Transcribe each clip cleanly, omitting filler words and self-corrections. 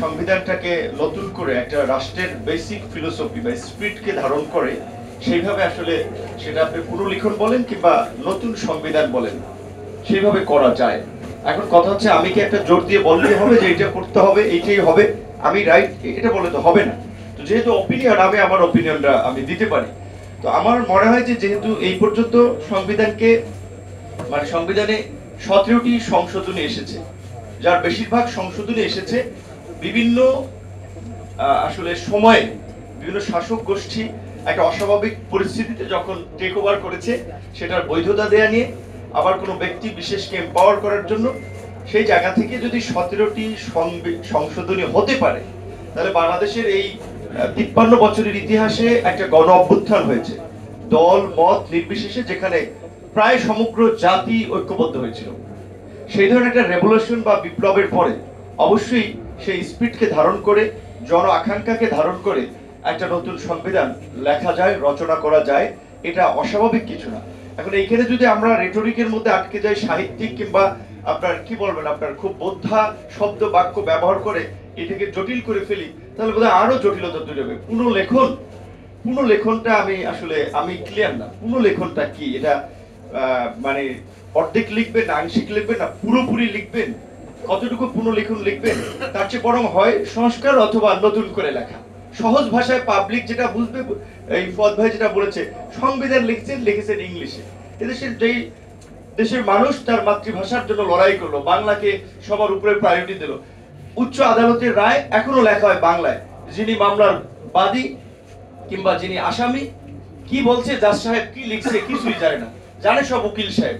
সংবিধানটাকে নতুন করে একটা রাষ্ট্রের বেসিক ফিলোসফি বা স্পিরিটকে ধারণ করে সেইভাবে আসলে সেটা আপনি পুনর্লিখন বলেন কিংবা নতুন সংবিধান বলেন সেইভাবে করা যায়। এখন কথা হচ্ছে আমি কি একটা জোর দিয়ে বললেই হবে যে এটা করতে হবে এইটাই হবে, আমি রাইট এটা বলে তো হবে না। তো যেহেতু অপিনিয়ন, আমি আমার অপিনিয়নটা আমি দিতে পারি। তো আমার মনে হয় যে যেহেতু এই পর্যন্ত সংবিধানকে মানে সংবিধানে 17টি সংশোধনী এসেছে, যার বেশিরভাগ সংশোধনী এসেছে বিভিন্ন আসলে সময়ে বিভিন্ন শাসক গোষ্ঠী একটা অস্বাভাবিক পরিস্থিতিতে যখন টেক ওভার করেছে সেটার বৈধতা দেয়া নিয়ে, আবার কোনো ব্যক্তি বিশেষকে এম্পাওয়ার করার জন্য, সেই জায়গা থেকে যদি 17টি সংশোধনী হতে পারে তাহলে বাংলাদেশের এই 53 বছরের ইতিহাসে একটা গণ অভ্যুত্থান হয়েছে দল মত নির্বিশেষে, যেখানে প্রায় সমগ্র জাতি ঐক্যবদ্ধ হয়েছিল। সেই ধরনের একটা রেভলিউশন বা বিপ্লবের পরে অবশ্যই সেই স্পিরিটকে ধারণ করে, জন আকাঙ্ক্ষাকে ধারণ করে একটা নতুন সংবিধান লেখা যায়, রচনা করা যায়, এটা অস্বাভাবিক কিছু না। এখন এইখানে যদি আমরা রেটরিকের মধ্যে আটকে যাই, সাহিত্যিক কিংবা আপনার কি বলবেন আপনার খুব বোদ্ধা শব্দ বাক্য ব্যবহার করে এটাকে জটিল করে ফেলি, তাহলে বোধহয় আরো জটিলতা তৈরি হবে। পুনর্লেখনটা আমি ক্লিয়ার না, পুনর্লেখনটা কি, এটা মানে অর্ধেক লিখবেন, আংশিক লিখবেন, না পুরোপুরি লিখবেন, কতটুকু পুনর্লেখন লিখবেন, তার চেয়ে বরং হয় সংস্কার অথবা নতুন করে লেখা। সহজ ভাষায় পাবলিক যেটা বুঝবে, এই ফদ ভাই যেটা বলেছে, সংবিধান লিখেছেন ইংলিশে। এদেশের যেই দেশের মানুষ তার মাতৃভাষার জন্য লড়াই করলো, বাংলাকে সবার উপরে প্রায়োরিটি দিল, উচ্চ আদালতের রায় এখনো লেখা হয় বাংলায়। যিনি মামলার বাদী কিংবা যিনি আসামি কি বলছে, জাজ সাহেব কি লিখছে কিছুই জানে না, জানে সব উকিল সাহেব।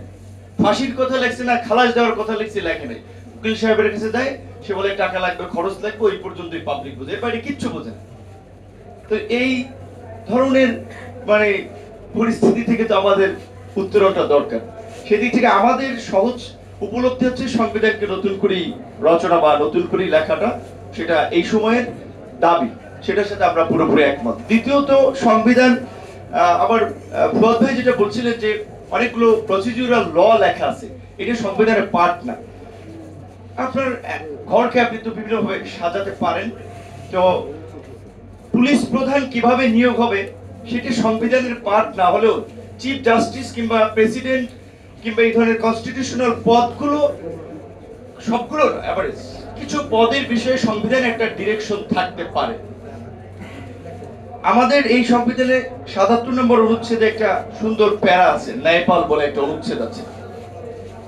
ফাঁসির কথা লিখছে না খালাস দেওয়ার কথা লিখছে, লেখে নাই। উকিল সাহেবের কাছে দেয়, সে বলে টাকা লাগবে, খরচ লাগবে, ওই পর্যন্তই পাবলিক বোঝে, এর বাইরে কিচ্ছু বোঝে না। তো এই ধরনের মানে পরিস্থিতি থেকে তো আমাদের উত্তরণটা দরকার। সেদিক থেকে আমাদের সহজ উপলব্ধি হচ্ছে সংবিধানকে নতুন করে রচনা বা নতুন করে লেখাটা, সেটা এই সময়ের দাবি, সেটার সাথে আমরা পুরোপুরি একমত। দ্বিতীয়ত সংবিধান, আবার ফুয়াদ ভাই যেটা বলছিলেন যে অনেকগুলো প্রসিডিউরাল ল লেখা আছে, এটা সংবিধানের পার্ট না। আপনার ঘরকে আপনি তো বিভিন্নভাবে সাজাতে পারেন, তো পুলিশ প্রধান কিভাবে নিয়োগ হবে সেটি সংবিধানের পার্ট না হলেও চিফ জাস্টিস কিংবা প্রেসিডেন্ট কিংবা এই ধরনের কনস্টিটিউশনাল পদগুলো সবগুলোর এভারেজ কিছু পদের বিষয়ে সংবিধানে একটা ডিরেকশন থাকতে পারে। আমাদের এই সংবিধানে ৭৭ নম্বর অনুচ্ছেদে একটা সুন্দর প্যারা আছে, ন্যায়পাল বলে একটা অনুচ্ছেদ আছে।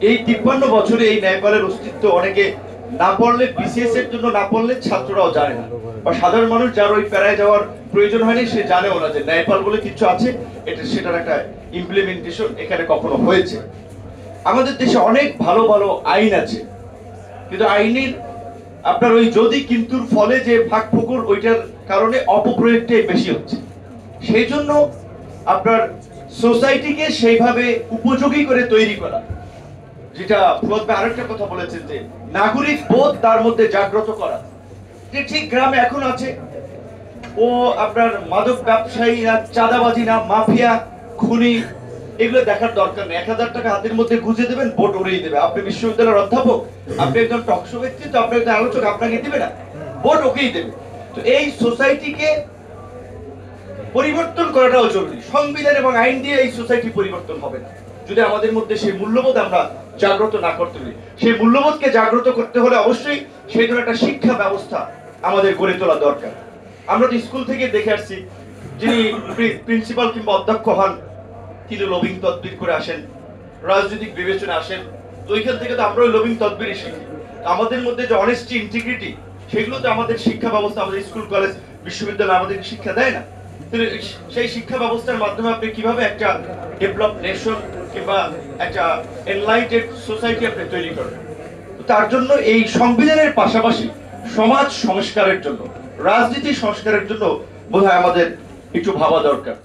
এই 53 বছরে এই ন্যায়পালের অস্তিত্ব অনেকে না পড়লে, বিসিএস এর জন্য না পড়লে ছাত্ররাও জানে না, বা সাধারণ মানুষ যার ওই প্যারায় যাওয়ার প্রয়োজন হয়নি সে জানেও না যে ন্যায়পাল বলে কিছু আছে, এটা সেটার একটা ইমপ্লিমেন্টেশন এখানে কখনো হয়েছে। আমাদের দেশে অনেক ভালো ভালো আইন আছে, কিন্তু আইনের আপনার ওই যদি কিন্তুর ফলে যে ফাঁক ফোকর, ওইটার কারণে অপপ্রয়োগটাই বেশি হচ্ছে। সেই জন্য আপনার সোসাইটিকে সেইভাবে উপযোগী করে তৈরি করা, যেটা ফুয়াদ ভাই আরেকটা কথা বলেছেন যে নাগরিক বোধ তার মধ্যে জাগ্রত করা, যে ঠিক গ্রামে এখন আছে, ও আপনার মাদক ব্যবসায়ী না, চাঁদাবাজি না, মাফিয়া, খুনি, এগুলো দেখার দরকার নেই। ১,০০০ টাকা হাতের মধ্যে গুঁজে দেবেন, ভোট উড়িয়ে দেবে। আপনি বিশ্ববিদ্যালয়ের অধ্যাপক, আপনি একজন টকশো ব্যক্তিত্ব, আপনি একজন আলোচক, আপনাকে দিবে না, ভোট ওকেই দেবে। তো এই সোসাইটিকে পরিবর্তন করাটাও জরুরি। সংবিধান এবং আইন দিয়ে এই সোসাইটি পরিবর্তন হবে না যদি আমাদের মধ্যে সেই মূল্যবোধ আমরা জাগ্রত না করতে পারি। সেই মূল্যবোধকে জাগ্রত করতে হলে অবশ্যই সেই ধরনের একটা শিক্ষা ব্যবস্থা আমাদের গড়ে তোলা দরকার। আমরা তো স্কুল থেকে দেখে আসছি, যিনি প্রিন্সিপাল কিংবা অধ্যক্ষ হন তিনি লবিং তদবির করে আসেন, রাজনৈতিক বিবেচনা আসেন, তো ওইখান থেকে তো আমরা ওই লবিং তদবিরই শিখি। আমাদের মধ্যে যে অনেস্টি, ইন্টিগ্রিটি, সেগুলো তো আমাদের শিক্ষা ব্যবস্থা, আমাদের স্কুল কলেজ বিশ্ববিদ্যালয় আমাদেরকে শিক্ষা দেয় না। সেই শিক্ষা ব্যবস্থার মাধ্যমে আপনি কিভাবে একটা ডেভেলপ নেশন কিংবা একটা এনলাইটেড সোসাইটি আপনি তৈরি করবেন? তার জন্য এই সংবিধানের পাশাপাশি সমাজ সংস্কারের জন্য, রাজনীতি সংস্কারের জন্য বোধহয় আমাদের একটু ভাবা দরকার।